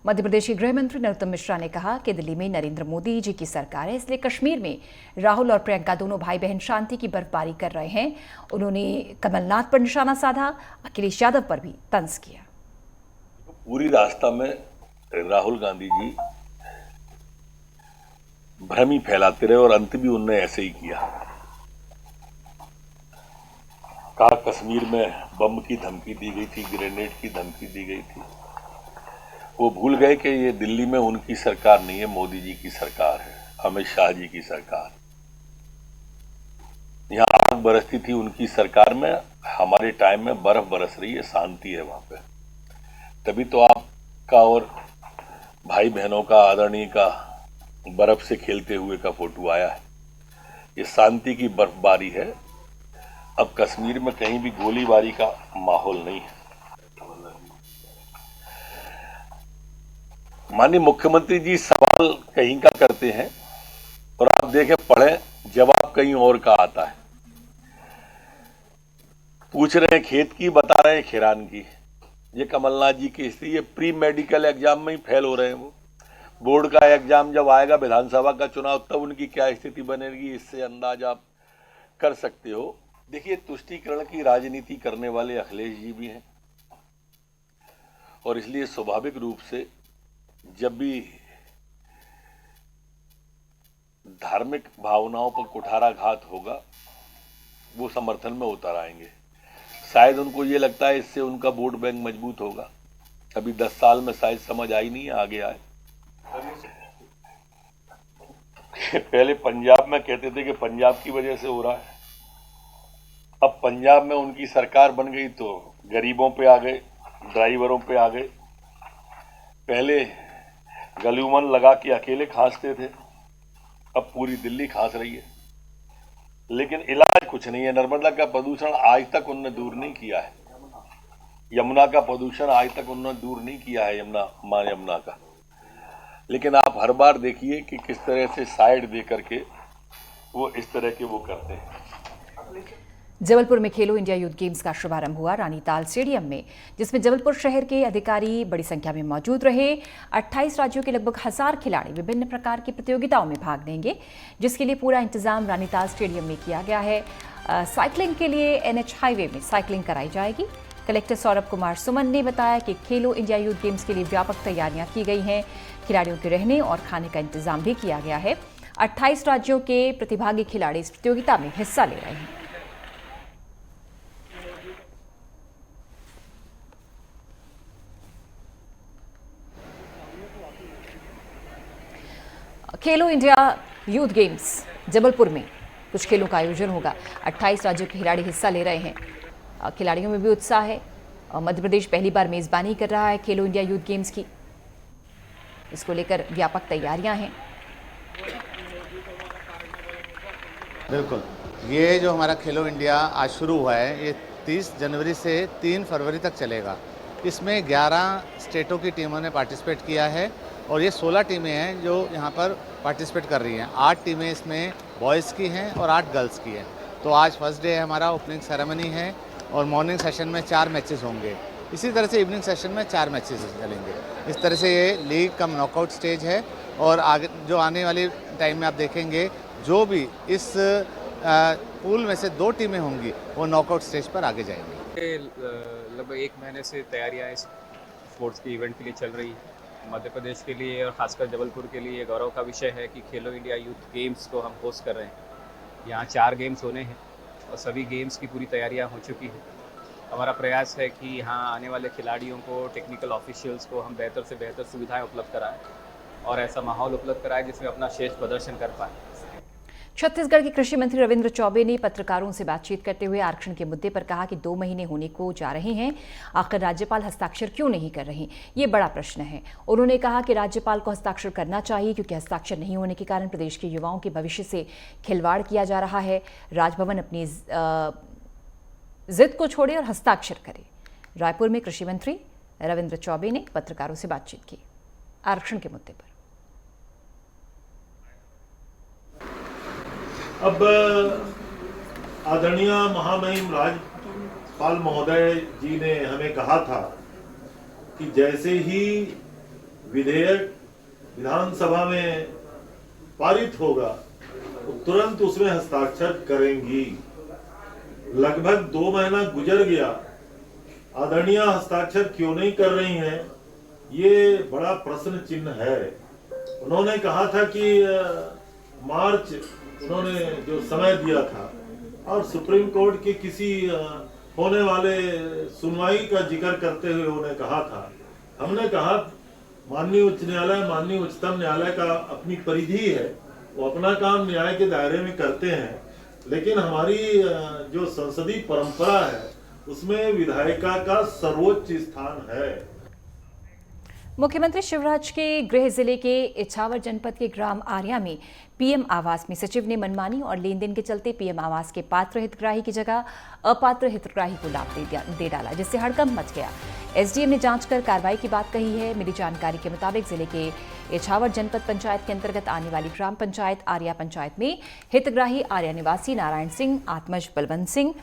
मध्य प्रदेश के गृह मंत्री नरोत्तम मिश्रा ने कहा कि दिल्ली में नरेंद्र मोदी जी की सरकार है, इसलिए कश्मीर में राहुल और प्रियंका दोनों भाई बहन शांति की बर्फबारी कर रहे हैं। उन्होंने कमलनाथ पर निशाना साधा, अखिलेश यादव पर भी तंज किया। पूरी रास्ता में राहुल गांधी जी भ्रम ही फैलाते रहे और अंत भी उनने ऐसे ही किया। कहा कश्मीर में बम की धमकी दी गई थी, ग्रेनेड की धमकी दी गई थी। वो भूल गए कि ये दिल्ली में उनकी सरकार नहीं है, मोदी जी की सरकार है, अमित शाह जी की सरकार। यहाँ आग बरसती थी उनकी सरकार में, हमारे टाइम में बर्फ बरस रही है, शांति है वहां पे। तभी तो आपका और भाई बहनों का, आदरणीय का बर्फ से खेलते हुए का फोटो आया है। ये शांति की बर्फबारी है। अब कश्मीर में कहीं भी गोलीबारी का माहौल नहीं है। माननीय मुख्यमंत्री जी सवाल कहीं का करते हैं और आप देखें, पढ़ें, जवाब कहीं और का आता है। पूछ रहे हैं खेत की, बता रहे हैं खिरान की। ये कमलनाथ जी की स्थिति, ये प्री मेडिकल एग्जाम में ही फेल हो रहे हैं। वो बोर्ड का एग्जाम जब आएगा, विधानसभा का चुनाव, तब उनकी क्या स्थिति बनेगी, इससे अंदाज आप कर सकते हो। देखिए, तुष्टीकरण की राजनीति करने वाले अखिलेश जी भी हैं और इसलिए स्वाभाविक रूप से जब भी धार्मिक भावनाओं पर कुठाराघात होगा, वो समर्थन में उतर आएंगे। शायद उनको ये लगता है इससे उनका वोट बैंक मजबूत होगा। अभी 10 साल में शायद समझ आई नहीं है, आगे आए। पहले पंजाब में कहते थे कि पंजाब की वजह से हो रहा है। अब पंजाब में उनकी सरकार बन गई तो गरीबों पे आ गए, ड्राइवरों पे आ गए। पहले गलूमन लगा के अकेले खांसते थे, अब पूरी दिल्ली खांस रही है। लेकिन इलाज कुछ नहीं है। नर्मदा का प्रदूषण आज तक उन्होंने दूर नहीं किया है। यमुना का प्रदूषण आज तक उन्होंने दूर नहीं किया है, मां यमुना का। लेकिन आप हर बार देखिए कि किस तरह से साइड दे करके वो इस तरह के वो करते हैं। जबलपुर में खेलो इंडिया यूथ गेम्स का शुभारंभ हुआ रानीताल स्टेडियम में, जिसमें जबलपुर शहर के अधिकारी बड़ी संख्या में मौजूद रहे। 28 राज्यों के लगभग 1000 खिलाड़ी विभिन्न प्रकार की प्रतियोगिताओं में भाग लेंगे, जिसके लिए पूरा इंतजाम रानीताल स्टेडियम में किया गया है। साइकिलिंग के लिए NH हाईवे में साइकिलिंग कराई जाएगी। कलेक्टर सौरभ कुमार सुमन ने बताया कि खेलो इंडिया यूथ गेम्स के लिए व्यापक तैयारियां की गई हैं। खिलाड़ियों के रहने और खाने का इंतजाम भी किया गया है। 28 राज्यों के प्रतिभागी खिलाड़ी इस प्रतियोगिता में हिस्सा ले रहे हैं। खेलो इंडिया यूथ गेम्स जबलपुर में कुछ खेलों का आयोजन होगा। 28 राज्यों के खिलाड़ी हिस्सा ले रहे हैं। खिलाड़ियों में भी उत्साह है। मध्य प्रदेश पहली बार मेजबानी कर रहा है खेलो इंडिया यूथ गेम्स की। इसको लेकर व्यापक तैयारियां हैं। बिल्कुल, ये जो हमारा खेलो इंडिया आज शुरू हुआ है, ये 30 जनवरी से 3 फरवरी तक चलेगा। इसमें 11 स्टेटों की टीमों ने पार्टिसिपेट किया है और ये 16 टीमें हैं जो यहाँ पर पार्टिसिपेट कर रही हैं। 8 टीमें इसमें बॉयज़ की हैं और 8 गर्ल्स की हैं। तो आज फर्स्ट डे है, हमारा ओपनिंग सेरेमनी है और मॉर्निंग सेशन में 4 मैचेस होंगे। इसी तरह से इवनिंग सेशन में 4 मैचेस चलेंगे। इस तरह से ये लीग कम नॉकआउट स्टेज है और आगे जो आने वाली टाइम में आप देखेंगे, जो भी इस पूल में से 2 टीमें होंगी वो नॉकआउट स्टेज पर आगे जाएंगी। लगभग 1 महीने से तैयारियां इस स्पोर्ट्स के इवेंट के लिए चल रही है। मध्य प्रदेश के लिए और ख़ासकर जबलपुर के लिए गौरव का विषय है कि खेलो इंडिया यूथ गेम्स को हम होस्ट कर रहे हैं। यहाँ 4 गेम्स होने हैं और सभी गेम्स की पूरी तैयारियां हो चुकी हैं। हमारा प्रयास है कि यहाँ आने वाले खिलाड़ियों को, टेक्निकल ऑफिशियल्स को हम बेहतर से बेहतर सुविधाएं उपलब्ध कराएं और ऐसा माहौल उपलब्ध कराएं जिसमें अपना श्रेष्ठ प्रदर्शन कर पाएँ। छत्तीसगढ़ के कृषि मंत्री रविंद्र चौबे ने पत्रकारों से बातचीत करते हुए आरक्षण के मुद्दे पर कहा कि 2 महीने होने को जा रहे हैं, आखिर राज्यपाल हस्ताक्षर क्यों नहीं कर रही, ये बड़ा प्रश्न है। उन्होंने कहा कि राज्यपाल को हस्ताक्षर करना चाहिए, क्योंकि हस्ताक्षर नहीं होने के कारण प्रदेश के युवाओं के भविष्य से खिलवाड़ किया जा रहा है। राजभवन अपनी जिद को छोड़े और हस्ताक्षर करे। रायपुर में कृषि मंत्री रविंद्र चौबे ने पत्रकारों से बातचीत की आरक्षण के मुद्दे पर। अब आदरणीय महामहिम राज्यपाल महोदय जी ने हमें कहा था कि जैसे ही विधेयक विधानसभा में पारित होगा तो तुरंत उसमें हस्ताक्षर करेंगी। लगभग 2 महीना गुजर गया, आदरणीय हस्ताक्षर क्यों नहीं कर रही हैं, ये बड़ा प्रश्न चिन्ह है। उन्होंने कहा था कि मार्च उन्होंने जो समय दिया था और सुप्रीम कोर्ट के किसी होने वाले सुनवाई का जिक्र करते हुए उन्होंने कहा था, हमने कहा माननीय उच्च न्यायालय, माननीय उच्चतम न्यायालय का अपनी परिधि है, वो अपना काम न्याय के दायरे में करते हैं, लेकिन हमारी जो संसदीय परंपरा है उसमें विधायिका का सर्वोच्च स्थान है। मुख्यमंत्री शिवराज के गृह जिले के इछावर जनपद के ग्राम आर्या में पीएम आवास में सचिव ने मनमानी और लेन देन के चलते पीएम आवास के पात्र हितग्राही की जगह अपात्र हितग्राही को लाभ दे डाला, जिससे हड़कंप मच गया। एसडीएम ने जांच कर कार्रवाई की बात कही है। मिली जानकारी के मुताबिक जिले के इछावर जनपद पंचायत के अंतर्गत आने वाली ग्राम पंचायत आर्या पंचायत में हितग्राही आर्या निवासी नारायण सिंह आत्मज बलवंत सिंह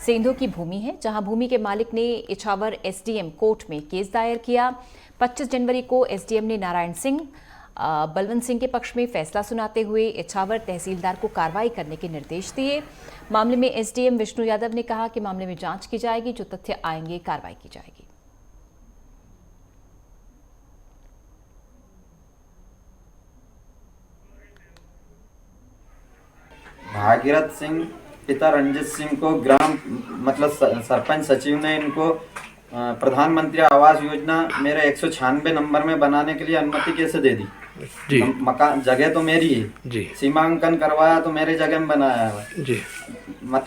सेंधो की भूमि है, जहां भूमि के मालिक ने इछावर एसडीएम कोर्ट में केस दायर किया। 25 जनवरी को एसडीएम ने नारायण सिंह बलवंत सिंह के पक्ष में फैसला सुनाते हुए इछावर तहसीलदार को कार्रवाई करने के निर्देश दिए। मामले में एसडीएम विष्णु यादव ने कहा कि मामले में जांच की जाएगी, जो तथ्य आएंगे कार्रवाई की जाएगी। भागीरथ सिंह पिता रंजित सिंह को ग्राम सरपंच सचिव ने इनको प्रधानमंत्री आवास योजना मेरे 196 नंबर में बनाने के लिए अनुमति कैसे दे दी जी? मकान जगह तो मेरी है जी, सीमांकन करवाया तो मेरे जगह में बनाया है जी।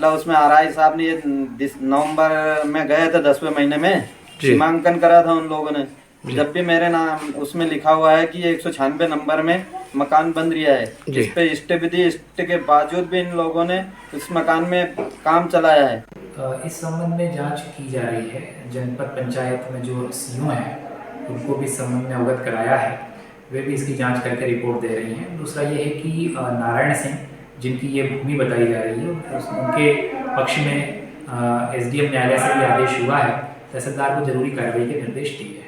उसमें आरआई साहब ने ये नवंबर में गए थे 10वें महीने में सीमांकन करा था उन लोगों ने। जब भी मेरे नाम उसमें लिखा हुआ है कि 196 नंबर में मकान बन रहा है, जिस पे स्टे विधि स्टे के बावजूद भी इन लोगों ने इस मकान में काम चलाया है। इस संबंध में जांच की जा रही है। जनपद पंचायत में जो सीओ हैं उनको भी इस संबंध में अवगत कराया है, वे भी इसकी जांच करके रिपोर्ट दे रही हैं। दूसरा ये है कि नारायण सिंह जिनकी ये भूमि बताई जा रही है, उनके पक्ष में एसडीएम न्यायालय से भी आदेश हुआ है, तहसीलदार को जरूरी कार्रवाई के निर्देश दिए हैं।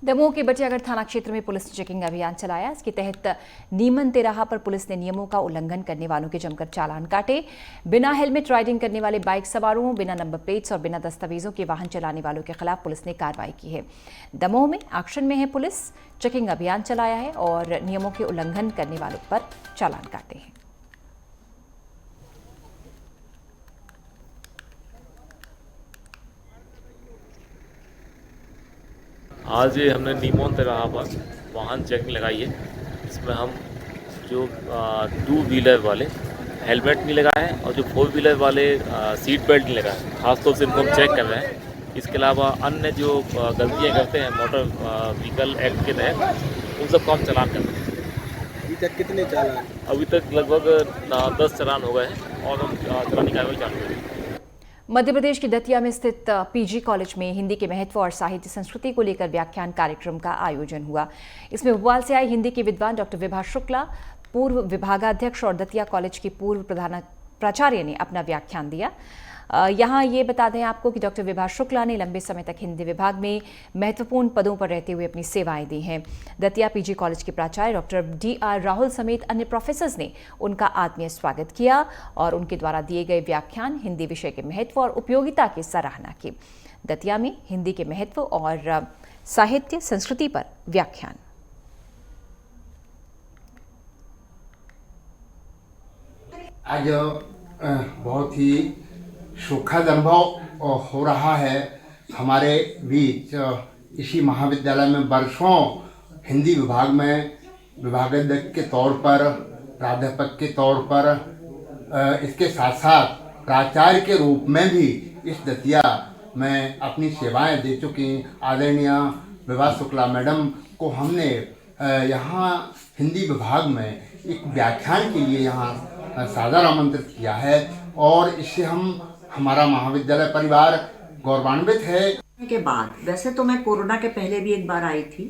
दमोह के बटियागढ़ थाना क्षेत्र में पुलिस ने चेकिंग अभियान चलाया। इसके तहत नीमन तिराहा पर पुलिस ने नियमों का उल्लंघन करने वालों के जमकर चालान काटे। बिना हेलमेट राइडिंग करने वाले बाइक सवारों, बिना नंबर प्लेट्स और बिना दस्तावेजों के वाहन चलाने वालों के खिलाफ पुलिस ने कार्रवाई की है। दमोह में एक्शन में है पुलिस, चेकिंग अभियान चलाया है और नियमों के उल्लंघन करने वालों पर चालान काटे हैं। आज ये हमने नीमोन तिराहा पर वाहन चेकिंग लगाई है। इसमें हम जो 2 व्हीलर वाले हेलमेट नहीं लगाए हैं और जो 4 व्हीलर वाले सीट बेल्ट नहीं लगाए, खासतौर से इनको हम चेक कर रहे हैं। इसके अलावा अन्य जो गलतियाँ करते हैं मोटर व्हीकल एक्ट के तहत, उन सब को हम चालान करते हैं। अभी तक कितने चालान? अभी तक लगभग 10 चालान हो गए हैं और हम चालानी कार्रवाई चालू करेंगे। मध्य प्रदेश के दतिया में स्थित पीजी कॉलेज में हिंदी के महत्व और साहित्य संस्कृति को लेकर व्याख्यान कार्यक्रम का आयोजन हुआ। इसमें भोपाल से आए हिंदी के विद्वान डॉक्टर विभा शुक्ला, पूर्व विभागाध्यक्ष और दतिया कॉलेज के पूर्व प्रधान प्राचार्य ने अपना व्याख्यान दिया। यहाँ ये बता दें आपको कि डॉक्टर विभा शुक्ला ने लंबे समय तक हिंदी विभाग में महत्वपूर्ण पदों पर रहते हुए अपनी सेवाएं दी हैं। दतिया पीजी कॉलेज के प्राचार्य डॉक्टर DR राहुल समेत अन्य प्रोफेसर्स ने उनका आत्मीय स्वागत किया और उनके द्वारा दिए गए व्याख्यान हिंदी विषय के महत्व और उपयोगिता की सराहना की। दतिया में हिंदी के महत्व और साहित्य संस्कृति पर व्याख्यान। आज बहुत ही सुखद अनुभव हो रहा है हमारे बीच। इसी महाविद्यालय में वर्षों हिंदी विभाग में विभागाध्यक्ष के तौर पर, प्राध्यापक के तौर पर, इसके साथ साथ प्राचार्य के रूप में भी इस दतिया में अपनी सेवाएं दे चुकी आदरणीय विभा शुक्ला मैडम को हमने यहाँ हिंदी विभाग में एक व्याख्यान के लिए यहाँ सादर आमंत्रित किया है और इससे हमारा महाविद्यालय परिवार गौरवान्वित है। के बाद वैसे तो मैं कोरोना के पहले भी एक बार आई थी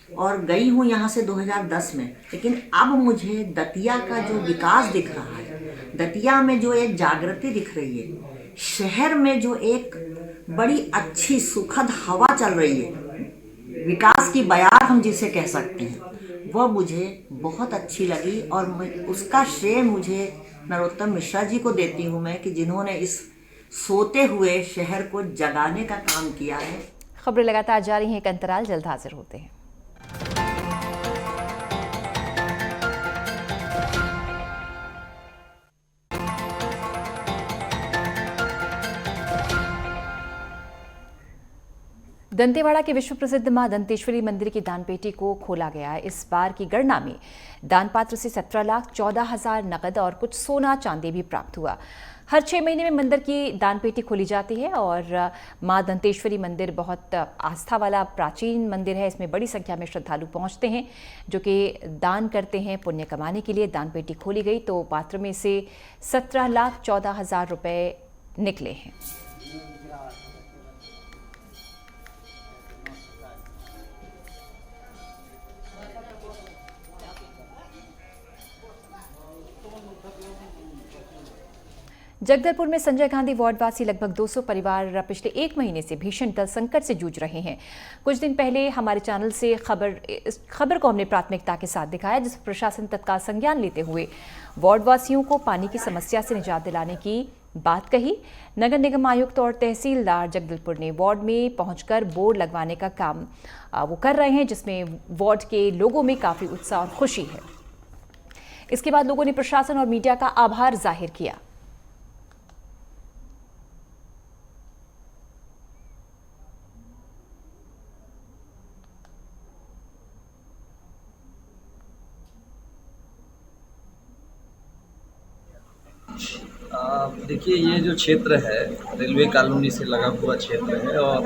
और गई हूँ यहाँ से 2010 में, लेकिन अब मुझे दतिया का जो विकास दिख रहा है, दतिया में जो एक जागृति दिख रही है, शहर में जो एक बड़ी अच्छी सुखद हवा चल रही है, विकास की बयार हम जिसे कह सकते हैं, वह मुझे बहुत अच्छी लगी और उसका श्रेय मुझे नरोत्तम मिश्रा जी को देती हूँ मैं, कि जिन्होंने इस सोते हुए शहर को जगाने का काम किया है। खबरें लगातार जारी हैं, एक अंतराल, जल्द हाजिर होते हैं। दंतेवाड़ा के विश्व प्रसिद्ध मां दंतेश्वरी मंदिर की दानपेटी को खोला गया है। इस बार की गणना में दानपात्र से 17,14,000 नकद और कुछ सोना चांदी भी प्राप्त हुआ। हर 6 महीने में मंदिर की दानपेटी खोली जाती है और मां दंतेश्वरी मंदिर बहुत आस्था वाला प्राचीन मंदिर है। इसमें बड़ी संख्या में श्रद्धालु पहुंचते हैं जो कि दान करते हैं पुण्य कमाने के लिए। दानपेटी खोली गई तो पात्र में से 17,14,000 रुपये निकले हैं। जगदलपुर में संजय गांधी वार्डवासी लगभग 200 परिवार पिछले 1 महीने से भीषण जल संकट से जूझ रहे हैं। कुछ दिन पहले हमारे चैनल से इस खबर को हमने प्राथमिकता के साथ दिखाया, जिस प्रशासन तत्काल संज्ञान लेते हुए वार्डवासियों को पानी की समस्या से निजात दिलाने की बात कही। नगर निगम आयुक्त और तहसीलदार जगदलपुर ने वार्ड में पहुंचकर बोर्ड लगवाने का काम वो कर रहे हैं, जिसमें वार्ड के लोगों में काफ़ी उत्साह और खुशी है। इसके बाद लोगों ने प्रशासन और मीडिया का आभार जाहिर किया। देखिए, ये जो क्षेत्र है रेलवे कॉलोनी से लगा हुआ क्षेत्र है और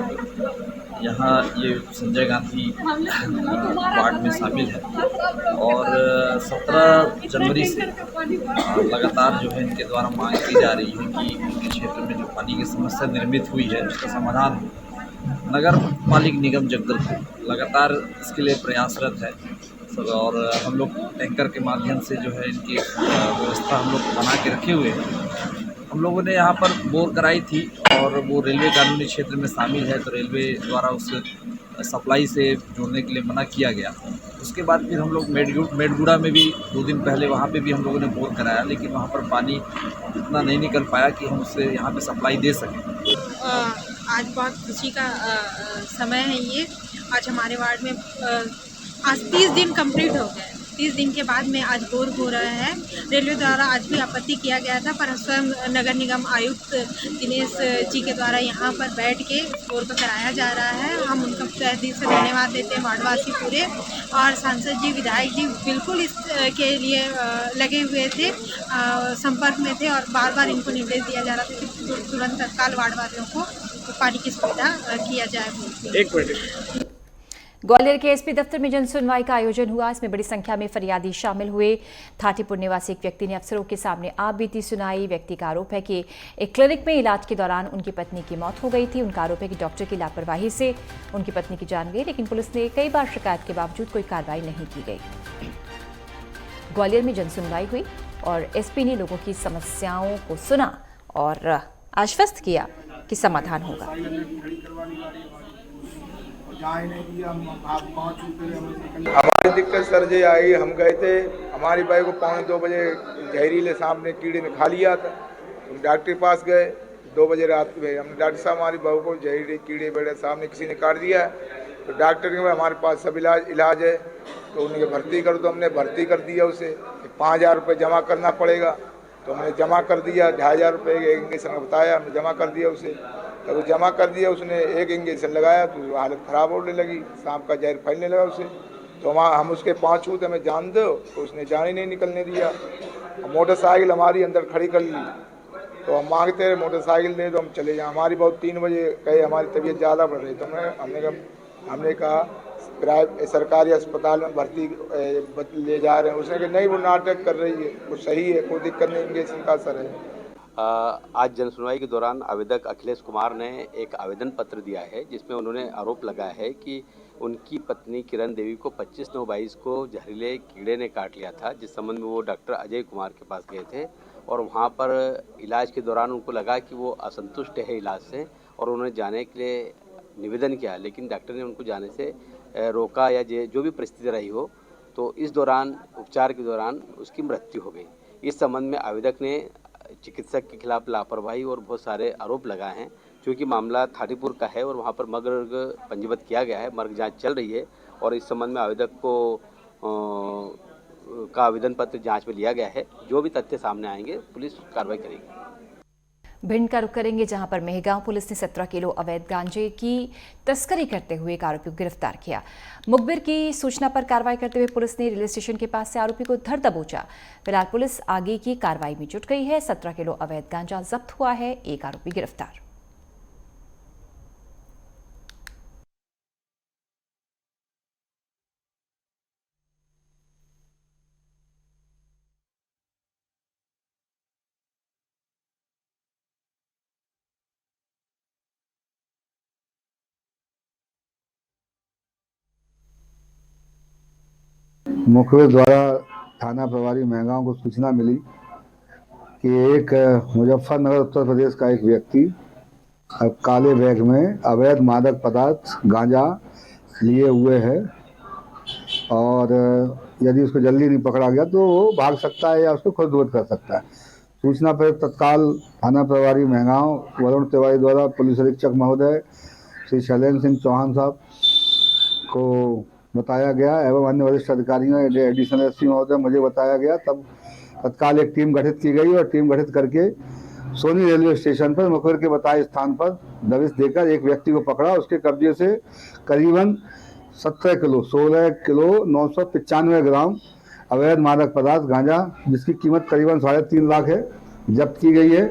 यहाँ ये संजय गांधी वार्ड में शामिल है और 17 जनवरी से लगातार जो है इनके द्वारा मांग की जा रही है कि इनके क्षेत्र में जो पानी की समस्या निर्मित हुई है उसका समाधान हो। नगर पालिक निगम जगदलपुर लगातार इसके लिए प्रयासरत है और हम लोग टैंकर के माध्यम से जो है इनकी व्यवस्था हम लोग बना के रखे हुए हैं। हम लोगों ने यहाँ पर बोर कराई थी और वो रेलवे कानूनी क्षेत्र में शामिल है तो रेलवे द्वारा उस सप्लाई से जोड़ने के लिए मना किया गया। उसके बाद फिर हम लोग मेडगुड़ा में भी 2 दिन पहले वहाँ पे भी हम लोगों ने बोर कराया, लेकिन वहाँ पर पानी इतना नहीं निकल पाया कि हम उससे यहाँ पे सप्लाई दे सकें। आज बहुत खुशी का समय है ये। आज हमारे वार्ड में आज 30 दिन कंप्लीट हो गए। 30 दिन के बाद में आज बोर हो रहा है। रेलवे द्वारा आज भी आपत्ति किया गया था, पर स्वयं नगर निगम आयुक्त दिनेश जी के द्वारा यहाँ पर बैठ के बोर को कराया जा रहा है। हम उनका तहे दिल से धन्यवाद देते हैं, वार्डवासी पूरे। और सांसद जी, विधायक जी बिल्कुल इस के लिए लगे हुए थे, संपर्क में थे और बार बार इनको निर्देश दिया जा रहा था कि तुरंत तत्काल वार्डवासियों को पानी की सुविधा किया जाए। एक मिनट। ग्वालियर के एसपी दफ्तर में जन सुनवाई का आयोजन हुआ। इसमें बड़ी संख्या में फरियादी शामिल हुए। थाटीपुर निवासी एक व्यक्ति ने अफसरों के सामने आप बीती सुनाई। व्यक्ति का आरोप है कि एक क्लिनिक में इलाज के दौरान उनकी पत्नी की मौत हो गई थी। उनका आरोप है कि डॉक्टर की लापरवाही से उनकी पत्नी की जान गई, लेकिन पुलिस ने कई बार शिकायत के बावजूद कोई कार्रवाई नहीं की गई। ग्वालियर में जन सुनवाई हुई और एसपी ने लोगों की समस्याओं को सुना और आश्वस्त किया कि समाधान होगा। हमारी दिक्कत सर जी आई, हम गए थे, हमारी बाई को 1:45 बजे जहरीले सांप ने कीड़े ने खा लिया था। हम डॉक्टर के पास गए 2 बजे रात में। हमने डॉक्टर साहब हमारी बहू को जहरीले कीड़े बड़े सांप ने किसी ने काट दिया है। तो डॉक्टर के हमारे पास सब इलाज है तो उन्हें भर्ती करो, तो हमने भर्ती कर दिया। उसे 5,000 रुपये जमा करना पड़ेगा, तो हमने जमा कर दिया। 2,500 रुपये एक इंजेक्शन बताया, हमने जमा कर दिया उसे। तो जमा कर दिया, उसने एक इंजेक्शन लगाया तो हालत ख़राब होने लगी, सांप का जहर फैलने लगा उसे। तो हम उसके 5 छूते हमें जान दो, तो उसने जान ही नहीं निकलने दिया। मोटरसाइकिल हमारी अंदर खड़ी कर ली, तो हम मांगते रहे मोटरसाइकिल दे, तो हम चले जाएँ। हमारी बहुत 3 बजे कहे हमारी तबीयत ज़्यादा बढ़ रही, तो हमने कहा सरकारी अस्पताल में भर्ती ले जा रहे हैं। उसने कहा नहीं, वो नाटक कर रही है, वो सही है, कोई दिक्कत नहीं, इंजेक्शन का असर है। आज जनसुनवाई के दौरान आवेदक अखिलेश कुमार ने एक आवेदन पत्र दिया है, जिसमें उन्होंने आरोप लगाया है कि उनकी पत्नी किरण देवी को 25/9/22 को जहरीले कीड़े ने काट लिया था, जिस संबंध में वो डॉक्टर अजय कुमार के पास गए थे और वहाँ पर इलाज के दौरान उनको लगा कि वो असंतुष्ट है इलाज से और उन्होंने जाने के लिए निवेदन किया, लेकिन डॉक्टर ने उनको जाने से रोका या जो भी परिस्थिति रही हो, तो इस दौरान उपचार के दौरान उसकी मृत्यु हो गई। इस संबंध में आवेदक ने चिकित्सक के खिलाफ लापरवाही और बहुत सारे आरोप लगाए हैं। क्योंकि मामला थाटीपुर का है और वहाँ पर मर्ग पंजीबद्ध किया गया है, मर्ग जांच चल रही है और इस संबंध में आवेदक को का आवेदन पत्र जांच में लिया गया है। जो भी तथ्य सामने आएंगे पुलिस कार्रवाई करेगी। भिंड का रुख करेंगे, जहां पर मेहगांव पुलिस ने 17 किलो अवैध गांजे की तस्करी करते हुए एक आरोपी को गिरफ्तार किया। मुखबिर की सूचना पर कार्रवाई करते हुए पुलिस ने रेलवे स्टेशन के पास से आरोपी को धर दबोचा। फिलहाल पुलिस आगे की कार्रवाई में जुट गई है। 17 किलो अवैध गांजा जब्त हुआ है, एक आरोपी गिरफ्तार। मुखबिर द्वारा थाना प्रभारी मेहगांव को सूचना मिली कि एक मुजफ्फरनगर उत्तर प्रदेश का एक व्यक्ति काले बैग में अवैध मादक पदार्थ गांजा लिए हुए है और यदि उसको जल्दी नहीं पकड़ा गया तो वो भाग सकता है या उसको खुर्द कर सकता है। सूचना पर तत्काल थाना प्रभारी मेहगांव वरुण तिवारी द्वारा पुलिस अधीक्षक महोदय श्री शैलेंद्र सिंह चौहान साहब को बताया गया एवं अन्य वरिष्ठ अधिकारियों एडिशनल एसपी महोदय मुझे बताया गया। तब तत्काल एक टीम गठित की गई और टीम गठित करके सोनी रेलवे स्टेशन पर मुखबिर के बताए स्थान पर दबिश देकर एक व्यक्ति को पकड़ा। उसके कब्जे से करीबन 17 किलो 16 किलो 995 ग्राम अवैध मादक पदार्थ गांजा, जिसकी कीमत करीबन 3.5 लाख है, जब्त की गई है।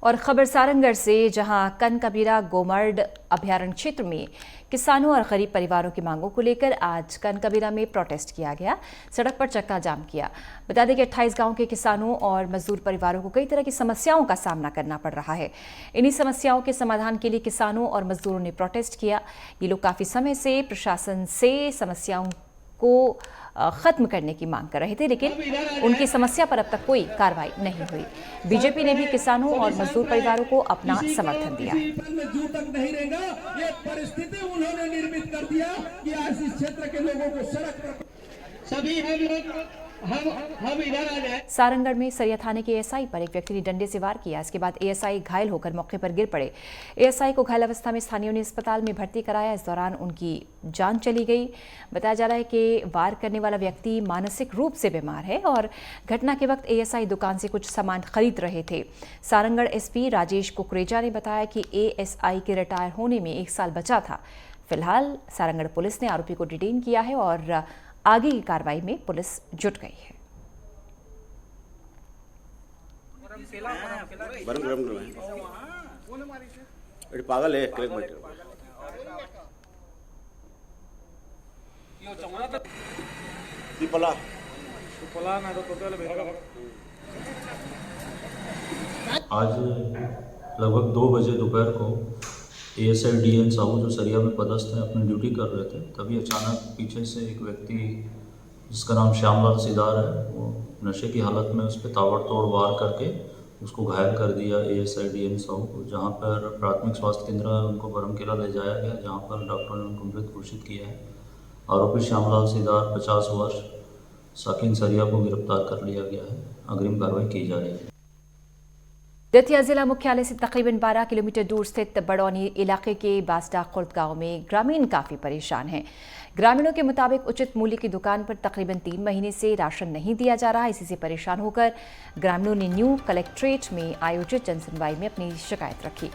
और खबर सारंगढ़ से, जहां कनकबीरा गोमर्ड अभ्यारण्य क्षेत्र में किसानों और गरीब परिवारों की मांगों को लेकर आज कनकबीरा में प्रोटेस्ट किया गया। सड़क पर चक्का जाम किया। बता दें कि 28 गांव के किसानों और मजदूर परिवारों को कई तरह की समस्याओं का सामना करना पड़ रहा है। इन्हीं समस्याओं के समाधान के लिए किसानों और मजदूरों ने प्रोटेस्ट किया। ये लोग काफ़ी समय से प्रशासन से समस्याओं को खत्म करने की मांग कर रहे थे, लेकिन उनकी समस्या पर अब तक कोई कार्रवाई नहीं हुई। बीजेपी ने भी किसानों और मजदूर परिवारों को अपना समर्थन दिया। नहीं रहेगा, ये परिस्थिति उन्होंने निर्मित कर दिया कि आज इस क्षेत्र के लोगों को सड़क पर सभी हम इधर आ जाए। सारंगढ़ में सरिया थाने के एएसआई पर एक व्यक्ति ने डंडे से वार किया। इसके बाद एएसआई घायल होकर मौके पर गिर पड़े। एएसआई को घायल अवस्था में स्थानीयों ने अस्पताल में भर्ती कराया। इस दौरान उनकी जान चली गई। बताया जा रहा है कि वार करने वाला व्यक्ति मानसिक रूप से बीमार है और घटना के वक्त एएसआई दुकान से कुछ सामान खरीद रहे थे। सारंगढ़ एसपी राजेश कुकरेजा ने बताया कि एएसआई के रिटायर होने में 1 साल बचा था। फिलहाल सारंगढ़ पुलिस ने आरोपी को डिटेन किया है और आगे की कार्रवाई में पुलिस जुट गई है। पागल है आज लगभग 2 बजे दोपहर को एएसआई डीएन साहू जो सरिया में पदस्थ हैं अपनी ड्यूटी कर रहे थे, तभी अचानक पीछे से एक व्यक्ति जिसका नाम श्यामलाल सिदार है, वो नशे की हालत में उस पर ताबड़तोड़ वार करके उसको घायल कर दिया एएसआई डीएन साहू को, जहाँ पर प्राथमिक स्वास्थ्य केंद्र में उनको बरमकेला ले जाया गया, जहाँ पर डॉक्टर ने उनको मृत घोषित किया है। आरोपी श्यामलाल सिदार 50 वर्ष साकिन सरिया को गिरफ्तार कर लिया गया है। अग्रिम कार्रवाई की जा रही है। दतिया जिला मुख्यालय से तकरीबन 12 किलोमीटर दूर स्थित बड़ौनी इलाके के बासडा खुर्द गांव में ग्रामीण काफ़ी परेशान हैं। ग्रामीणों के मुताबिक उचित मूल्य की दुकान पर तकरीबन 3 महीने से राशन नहीं दिया जा रहा। इसी से परेशान होकर ग्रामीणों ने न्यू कलेक्ट्रेट में आयोजित जनसुनवाई में अपनी शिकायत रखी।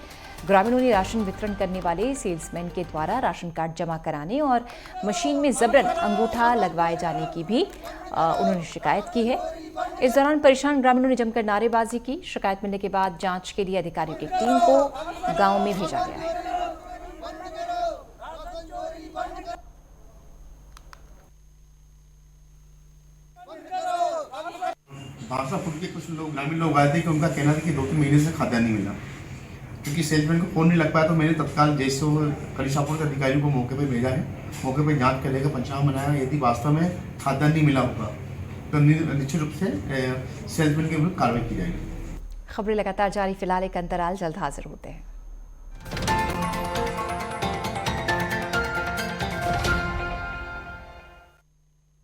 ग्रामीणों ने राशन वितरण करने वाले सेल्समैन के द्वारा राशन कार्ड जमा कराने और मशीन में जबरन अंगूठा लगवाए जाने की भी उन्होंने शिकायत की है। इस दौरान परेशान ग्रामीणों ने जमकर नारेबाजी की। शिकायत मिलने के बाद जांच के लिए अधिकारियों की टीम को गांव में भेजा गया है। बादशाहपुर के कुछ लोग ग्रामीण लोग आए थे कि उनका कहना था कि 2-3 महीने से खाद्यान्न नहीं मिला, क्योंकि सेल्समैन को फ़ोन नहीं लग पाया। तो मैंने तत्काल जैसे कलिशापुर के अधिकारियों को मौके पर भेजा है। मौके पर जांच करेगा, पंचनामा बनाया। यदि वास्तव में खाद्यान्न नहीं मिला होगा तो निश्चित रूप से सेल्समैन के विरुद्ध कार्रवाई की जाएगी। खबरें लगातार जारी। फिलहाल एक अंतराल, जल्द हाजिर होते हैं।